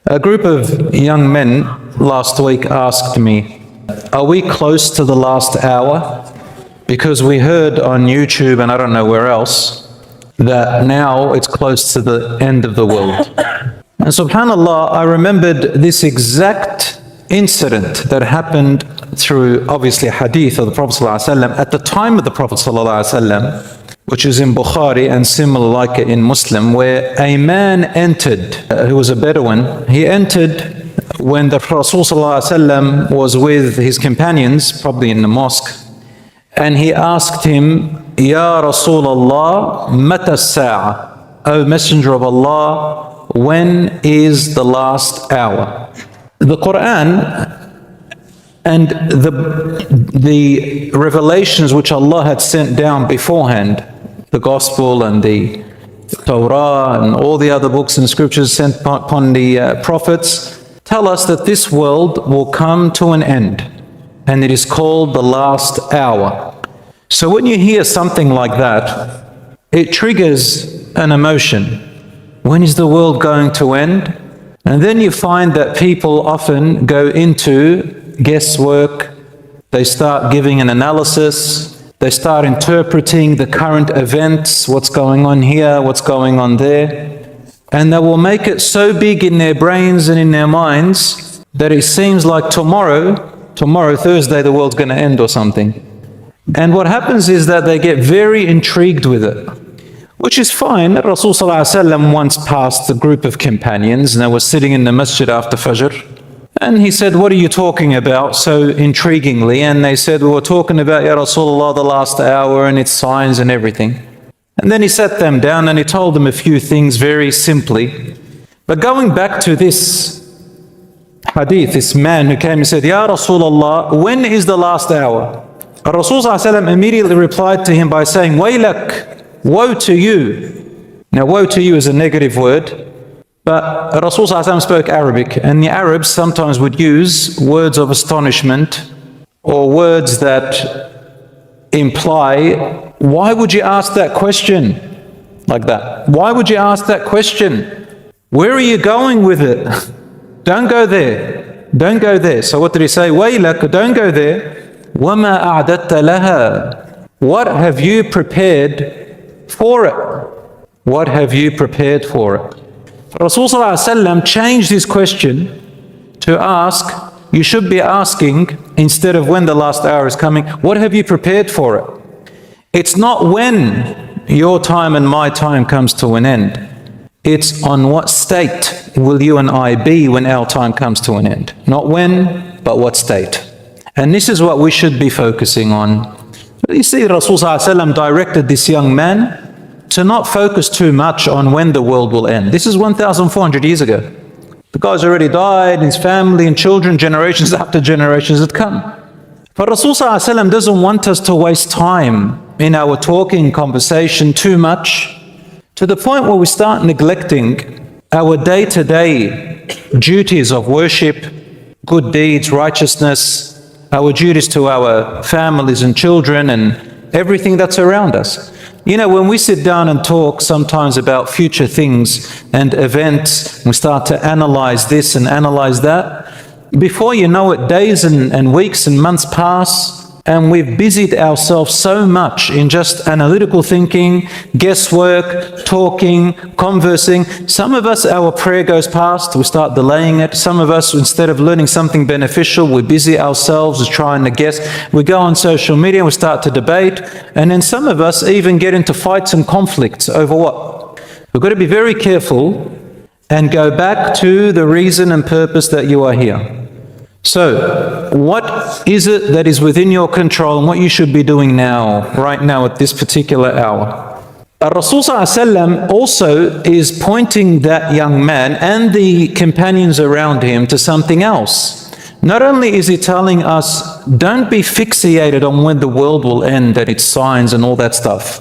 A group of young men last week asked me, are we close to the last hour? Because we heard on YouTube and I don't know where else that now it's close to the end of the world. And subhanAllah, I remembered this exact incident that happened through obviously Hadith of the Prophet ﷺ at the time of the Prophet ﷺ, which is in Bukhari and similar like it in Muslim, where a man entered, who was a Bedouin. He entered when the Prophet ﷺ was with his companions, probably in the mosque, and he asked him, Ya Rasulullah, mata as-sa'a? O Messenger of Allah, when is the last hour? The Quran and the revelations which Allah had sent down beforehand, the Gospel and the Torah and all the other books and scriptures sent upon the prophets, tell us that this world will come to an end, and it is called the last hour. So when you hear something like that, it triggers an emotion. When is the world going to end? And then you find that people often go into guesswork. They start giving an analysis. They start interpreting the current events, what's going on here, what's going on there. And they will make it so big in their brains and in their minds that it seems like tomorrow, Thursday, the world's going to end or something. And what happens is that they get very intrigued with it, which is fine. Rasul ﷺ once passed a group of companions and they were sitting in the masjid after Fajr. And he said, what are you talking about so intriguingly? And they said, we were talking about, Ya Rasulullah, the last hour and its signs and everything. And then he sat them down and he told them a few things very simply. But going back to this hadith, this man who came and said, Ya Rasulullah, when is the last hour? Rasul ﷺ immediately replied to him by saying, Waylak, woe to you. Now, woe to you is a negative word. But Rasul ﷺ spoke Arabic, and the Arabs sometimes would use words of astonishment or words that imply, why would you ask that question like that? Why would you ask that question? Where are you going with it? Don't go there. Don't go there. So what did he say? Waylak, don't go there. وَمَا أَعْدَدْتَ لَهَا? What have you prepared for it? What have you prepared for it? Rasul ﷺ changed his question to ask, you should be asking, instead of when the last hour is coming, what have you prepared for it? It's not when your time and my time comes to an end. It's on what state will you and I be when our time comes to an end. Not when, but what state. And this is what we should be focusing on. You see, Rasul ﷺ directed this young man to not focus too much on when the world will end. This is 1,400 years ago. The guy's already died, his family and children, generations after generations had come. But Rasul ﷺ doesn't want us to waste time in our talking conversation too much, to the point where we start neglecting our day-to-day duties of worship, good deeds, righteousness, our duties to our families and children and everything that's around us. You know, when we sit down and talk sometimes about future things and events, we start to analyze this and analyze that. Before you know it, days and weeks and months pass, and we've busied ourselves so much in just analytical thinking, guesswork, talking, conversing. Some of us, our prayer goes past, we start delaying it. Some of us, instead of learning something beneficial, we busy ourselves with trying to guess. We go on social media and we start to debate. And then some of us even get into fights and conflicts over what? We've got to be very careful and go back to the reason and purpose that you are here. So, what is it that is within your control and what you should be doing now, right now at this particular hour? Rasul ﷺ also is pointing that young man and the companions around him to something else. Not only is he telling us, don't be fixated on when the world will end and its signs and all that stuff.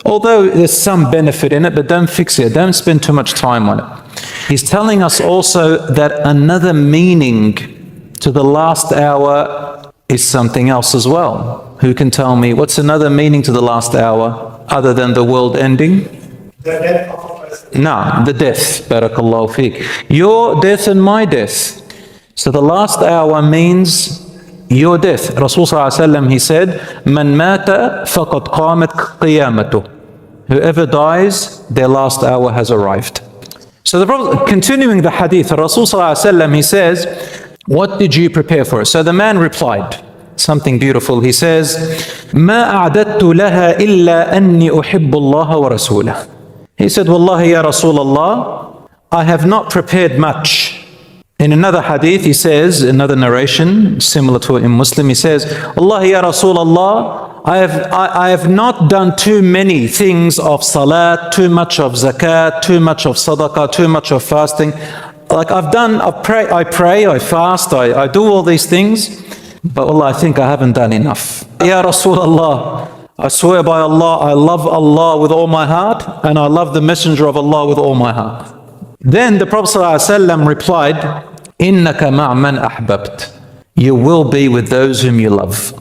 Although there's some benefit in it, but don't fixate, don't spend too much time on it. He's telling us also that another meaning to the last hour is something else as well. Who can tell me what's another meaning to the last hour other than the world ending? The death of a person. Now, the death, barakallahu feek. Your death and my death. So the last hour means your death. Rasul sallallahu alaihi wasallam, he said, "Man mata faqad qamat qiyamatuh." Whoever dies, their last hour has arrived. So the Prophet, continuing the hadith, Rasul sallallahu alaihi wasallam, he says, "What did you prepare for us?" So the man replied, something beautiful. He says, "Ma a'dattu laha illa anni uhibbu Allah wa rasulah." He said, "Wallahi ya Rasulullah, I have not prepared much." In another hadith, he says, another narration similar to it in Muslim, he says, "Wallahi ya Rasulullah, I have not done too many things of salat, too much of zakat, too much of sadaqah, too much of fasting. Like I pray, I fast, I do all these things, but Allah, I think I haven't done enough. Ya Rasulullah, I swear by Allah, I love Allah with all my heart, and I love the Messenger of Allah with all my heart." Then the Prophet ﷺ replied, "Innaka ma'man ahbabt." You will be with those whom you love.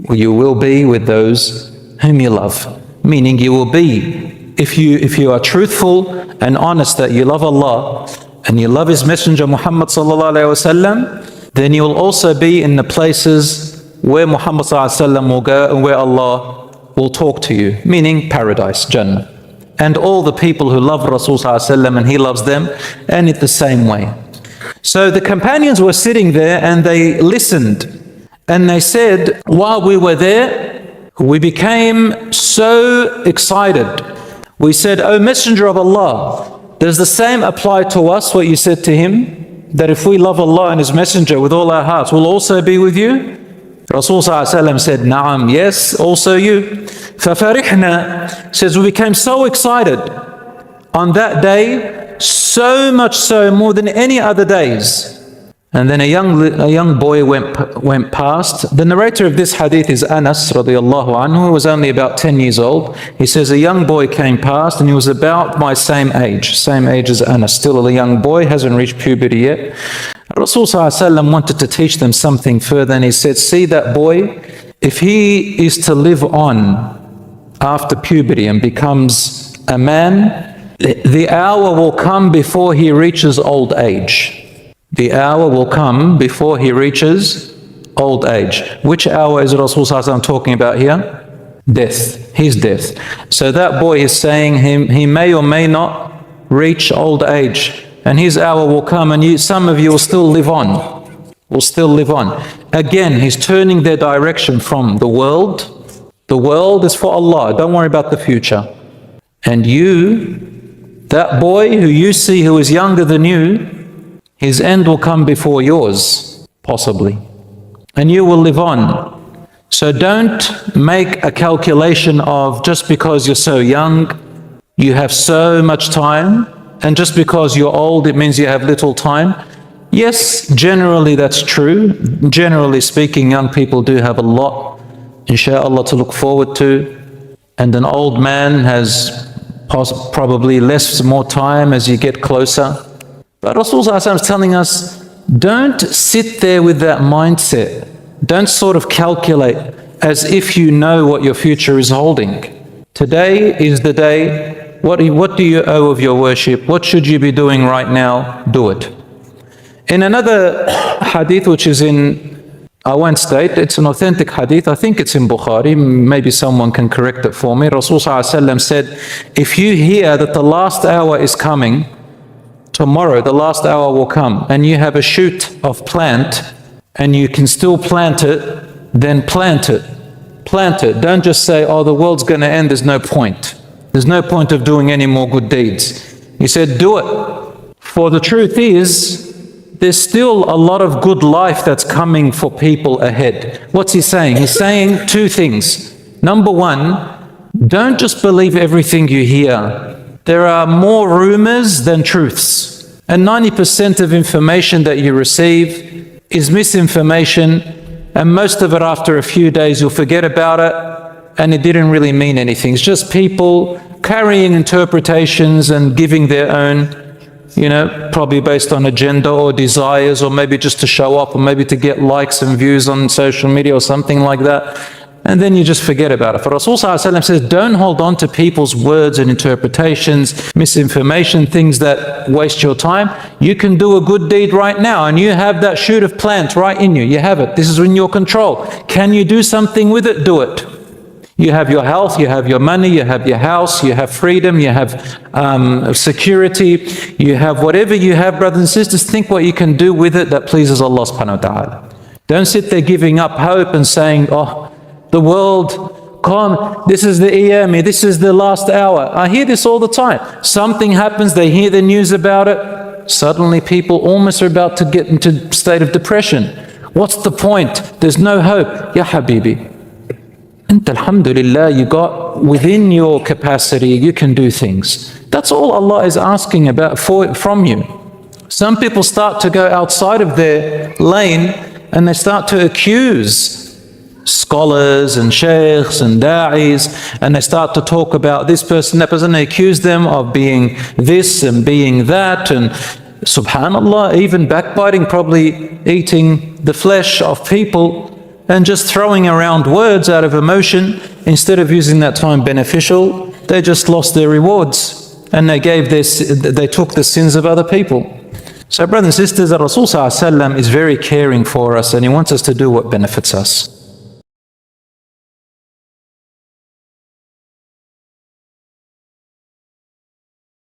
You will be with those whom you love. Meaning you will be, if you are truthful and honest that you love Allah and you love His Messenger Muhammad sallallahu alaihi wasallam, then you will also be in the places where Muhammad sallallahu alaihi wasallam will go and where Allah will talk to you. Meaning paradise, Jannah. And all the people who love Rasul sallallahu alaihi wasallam and he loves them, and in the same way. So the companions were sitting there and they listened. And they said, while we were there, we became so excited. We said, "O Messenger of Allah, does the same apply to us, what you said to him? That if we love Allah and His Messenger with all our hearts, we'll also be with you?" Rasul sallallahu alaihi wasallam said, "Na'am, yes, also you." فَفَرِحْنَا, says we became so excited on that day, so much so, more than any other days. And then a young boy went past. The narrator of this hadith is Anas radiallahu anhu, who was only about 10 years old. He says a young boy came past and he was about my same age as Anas, still a young boy, hasn't reached puberty yet. Rasul sallallahu alaihi wasallam wanted to teach them something further, and he said, "See that boy, if he is to live on after puberty and becomes a man, the hour will come before he reaches old age." The hour will come before he reaches old age. Which hour is Rasul sallallahu alaihi wasallam talking about here? Death, his death. So that boy is saying he may or may not reach old age, and his hour will come, and some of you will still live on. Again, he's turning their direction from the world. The world is for Allah, don't worry about the future. And you, that boy who you see who is younger than you, his end will come before yours, possibly. And you will live on. So don't make a calculation of just because you're so young, you have so much time, and just because you're old, it means you have little time. Yes, generally that's true. Generally speaking, young people do have a lot, inshallah, to look forward to. And an old man has probably more time as you get closer. But Rasulullah is telling us, don't sit there with that mindset. Don't sort of calculate as if you know what your future is holding. Today is the day. What do you owe of your worship? What should you be doing right now? Do it. In another hadith, which is I won't state, it's an authentic hadith. I think it's in Bukhari. Maybe someone can correct it for me. Rasulullah said, if you hear that the last hour is coming, tomorrow the last hour will come, and you have a shoot of plant and you can still plant it, then plant it. Plant it. Don't just say, "Oh, the world's going to end, there's no point. There's no point of doing any more good deeds." He said, do it. For the truth is, there's still a lot of good life that's coming for people ahead. What's he saying? He's saying two things. Number one, don't just believe everything you hear. There are more rumors than truths. And 90% of information that you receive is misinformation, and most of it after a few days you'll forget about it and it didn't really mean anything. It's just people carrying interpretations and giving their own, probably based on agenda or desires, or maybe just to show up, or maybe to get likes and views on social media or something like that. and then you just forget about it. For Rasul ﷺ says, don't hold on to people's words and interpretations, misinformation, things that waste your time. You can do a good deed right now, and you have that shoot of plant right in you. You have it. This is in your control. Can you do something with it? Do it. You have your health, you have your money, you have your house, you have freedom, you have security, you have whatever you have, brothers and sisters. Think what you can do with it that pleases Allah subhanahu wa ta'ala. Don't sit there giving up hope and saying, oh, the world, come, this is the Qiyamah, this is the last hour. I hear this all the time. Something happens, they hear the news about it, suddenly people almost are about to get into a state of depression. What's the point? There's no hope. Ya Habibi, and alhamdulillah, you got within your capacity, you can do things. That's all Allah is asking about from you. Some people start to go outside of their lane and they start to accuse scholars and sheikhs and da'is, and they start to talk about this person, that person. They accuse them of being this and being that, and subhanallah, even backbiting, probably eating the flesh of people, and just throwing around words out of emotion. Instead of using that time beneficial, they just lost their rewards, and they took the sins of other people. So brothers and sisters, Rasul ﷺ is very caring for us, and he wants us to do what benefits us.